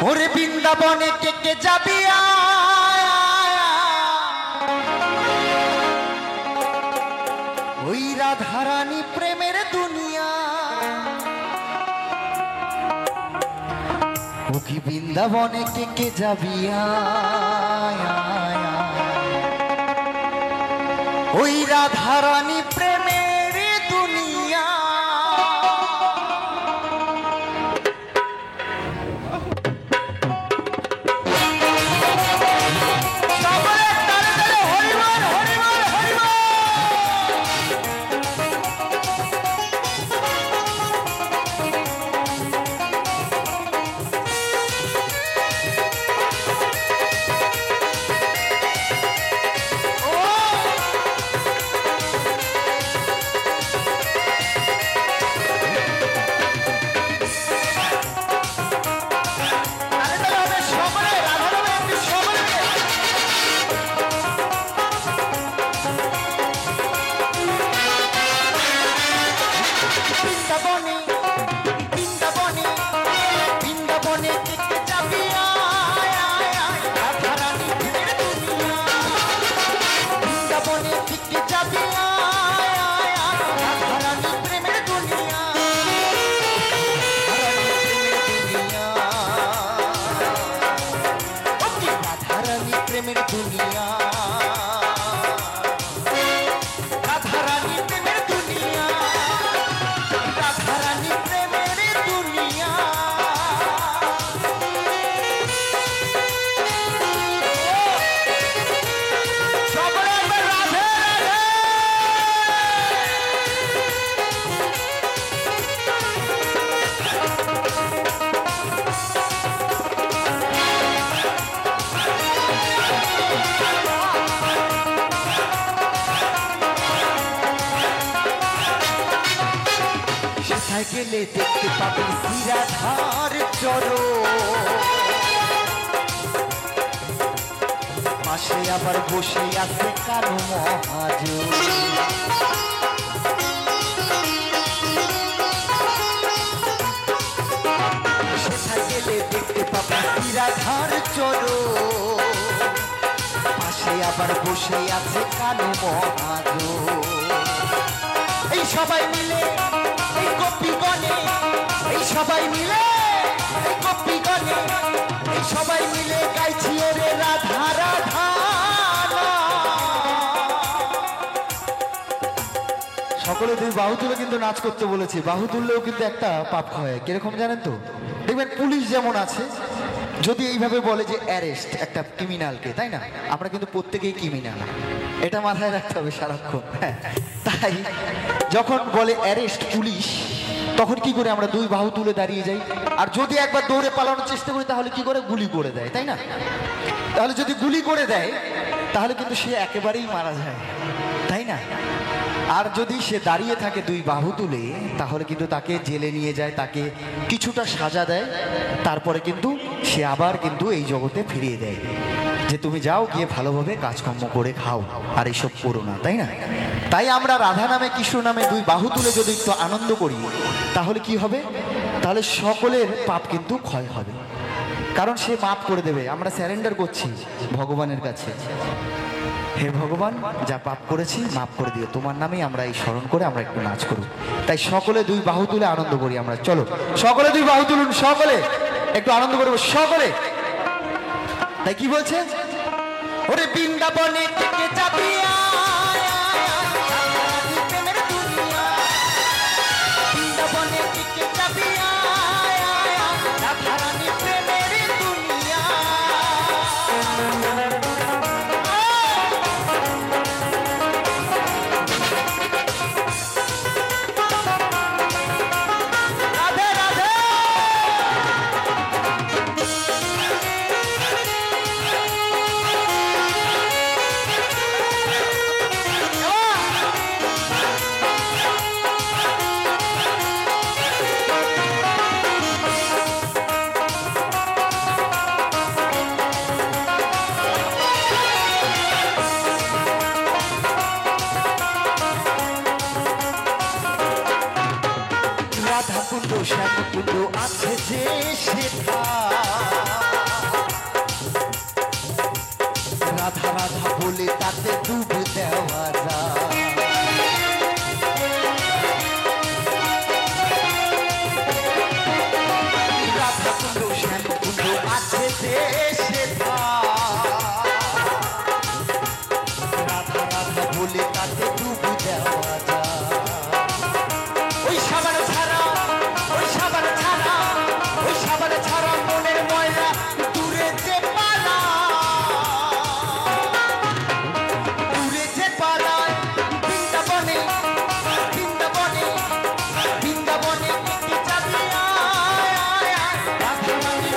ওরে বৃন্দাবনে কে কে যাবি ওই রাধারানী প্রেমের দুনিয়া ও কি বৃন্দাবনে কে কে যাবি ওই রাধারানী প্রেমের দুনিয়া প্রেমের দুনিয়া রাধারানী প্রেমের দুনিয়া রাধারানী প্রেমের দুনিয়া সবাই রাধে গেলে দেখতে পাবেন শিরাধার চরো পাশে আবার বসে আছে কারো মহাজ সেখানে গেলে দেখতে পাবেন শিরাধার চরো পাশে আবার বসে আছে কারো মহাজ এই সবাই মিলে এই গোপীগণে এই সবাই মিলে এই গোপীগণে এই সবাই মিলে গাইছি ওরে রাধা রাধা সকলে দুই বাহু তুলে কিন্তু নাচ করতে বলেছি বাহু তুললেও কিন্তু একটা পাপ হয় কিরকম জানেন তো দেখবেন পুলিশ যেমন আছে যদি এইভাবে বলে যে অ্যারেস্ট একটা ক্রিমিনালকে তাই না আমরা কিন্তু প্রত্যেকেই ক্রিমিনাল এটা মাথায় রাখতে হবে সারাক্ষণ তাই যখন বলে অ্যারেস্ট পুলিশ তখন কি করে আমরা দুই বাহু তুলে দাঁড়িয়ে যাই আর যদি একবার দৌড়ে পালানোর চেষ্টা করি তাহলে কি করে গুলি করে দেয় তাই না তাহলে যদি গুলি করে দেয় তাহলে কিন্তু সে একেবারেই মারা যায় তাই না আর যদি সে দাঁড়িয়ে থাকে দুই বাহু তুলে তাহলে কিন্তু তাকে জেলে নিয়ে যায় তাকে কিছুটা সাজা দেয় তারপরে কিন্তু সে আবার কিন্তু এই জগতে ফিরিয়ে দেয় যে তুমি যাও গিয়ে ভালোভাবে কাজকর্ম করে খাও আর এইসব করো না তাই না তাই আমরা রাধা নামে কৃষ্ণ নামে দুই বাহু তুলে যদি একটু আনন্দ করি তাহলে কি হবে তাহলে সকলের পাপ কিন্তু ক্ষয় হবে কারণ সে মাফ করে দেবে আমরা স্যারেন্ডার করছি ভগবানের কাছে হে ভগবান যা পাপ করেছি মাফ করে দিও তোমার নামেই আমরা এই স্মরণ করে আমরা একটু নাচ করি তাই সকলে দুই বাহু তুলে আনন্দ করি আমরা চলো সকলে দুই বাহু তুলুন সকলে একটু আনন্দ করবো সকলে তাই কি বলছে ওরে বৃন্দাবনে থেকে যাবি বৃন্দাবনে থেকে যাবি রাধারানী প্রেমের দুনিয়া কুণ্ড শ্যামকুণ্ড আছে যে সেথা, রাধা রাধা বলে তাতে ডুব দেওয়া যায়। রাধা কুণ্ড শ্যামকুণ্ড আছে যে সেথা, রাধা রাধা বলে তাতে ডুব দেওয়া যায়। ওই সাবান ছাড়া, ওই সাবান ছাড়া, ওই সাবান ছাড়া মনের ময়লা দূরে যে পালা, দূরে যে পালায় বৃন্দাবনে, বৃন্দাবনে, বৃন্দাবনে কি যাবি আয়, আয়, আয়, রাধা রানী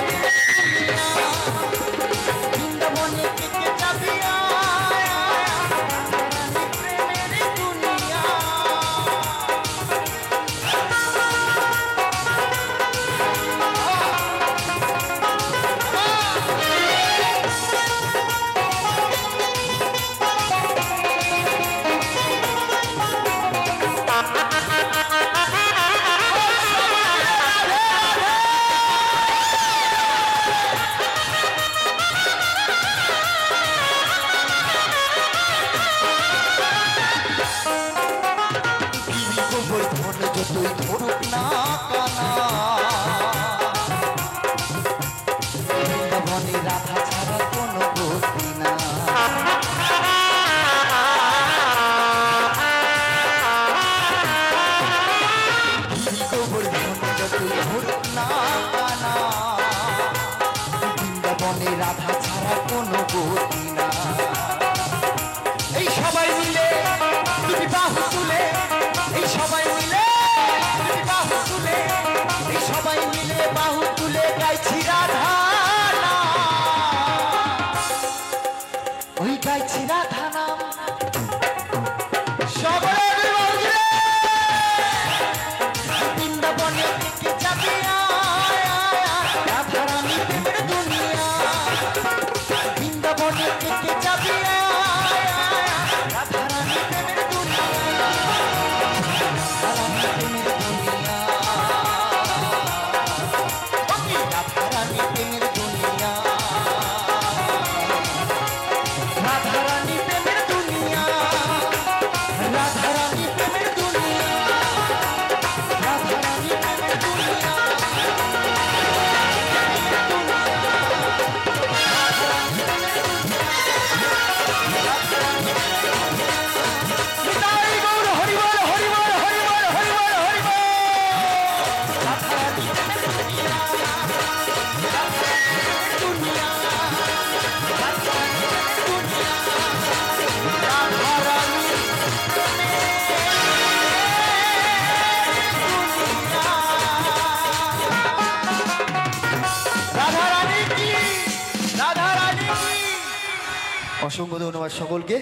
বৃন্দাবনে কি যাবি আয়, আয়, আয়, রাধা রানী প্রেমের দুনিয়া। গোবর্ধন যতই ধরুক না কানা, বৃন্দাবনে রাধা ছাড়া কোনো গতি না। গোবর্ধন যতই ধরুক না কানা, বৃন্দাবনে রাধা ছাড়া কোনো গতি না। এই সবাই মিলে তুমি বাহু তুলে, এই সবাই মিলে তুমি বাহু তুলে, এই সবাই মিলে বাহু তুলে গাইছি রাধা নাম, ওই গাইছি রাধা নাম। সবাই বাহু তুলে, বৃন্দাবনে থেকে যাবি আয়, আয়, আয়, রাধা রানী প্রেমের দুনিয়া। বৃন্দাবনে থেকে যাবি আয়, আয়, আয়, রাধা রানী প্রেমের দুনিয়া। রাধা রানী প্রেমের দুনিয়া, ওকে রাধা রানী প্রেমের দুনিয়া, রাধা রানী প্রেমের দুনিয়া, রাধা রানী প্রেমের দুনিয়া, রাধা রানী প্রেমের দুনিয়া। নিতাই গৌর হরি বল, হরি বল, হরি বল, হরি বল, হরি বল। রাধা রানী প্রেমের দুনিয়া, রাধা রানী প্রেমের দুনিয়া, রাধা রানী প্রেমের দুনিয়া, রাধা রানী রাধা রানী কি, রাধা রানী কি। অসংখ্য ধন্যবাদ সকলকে।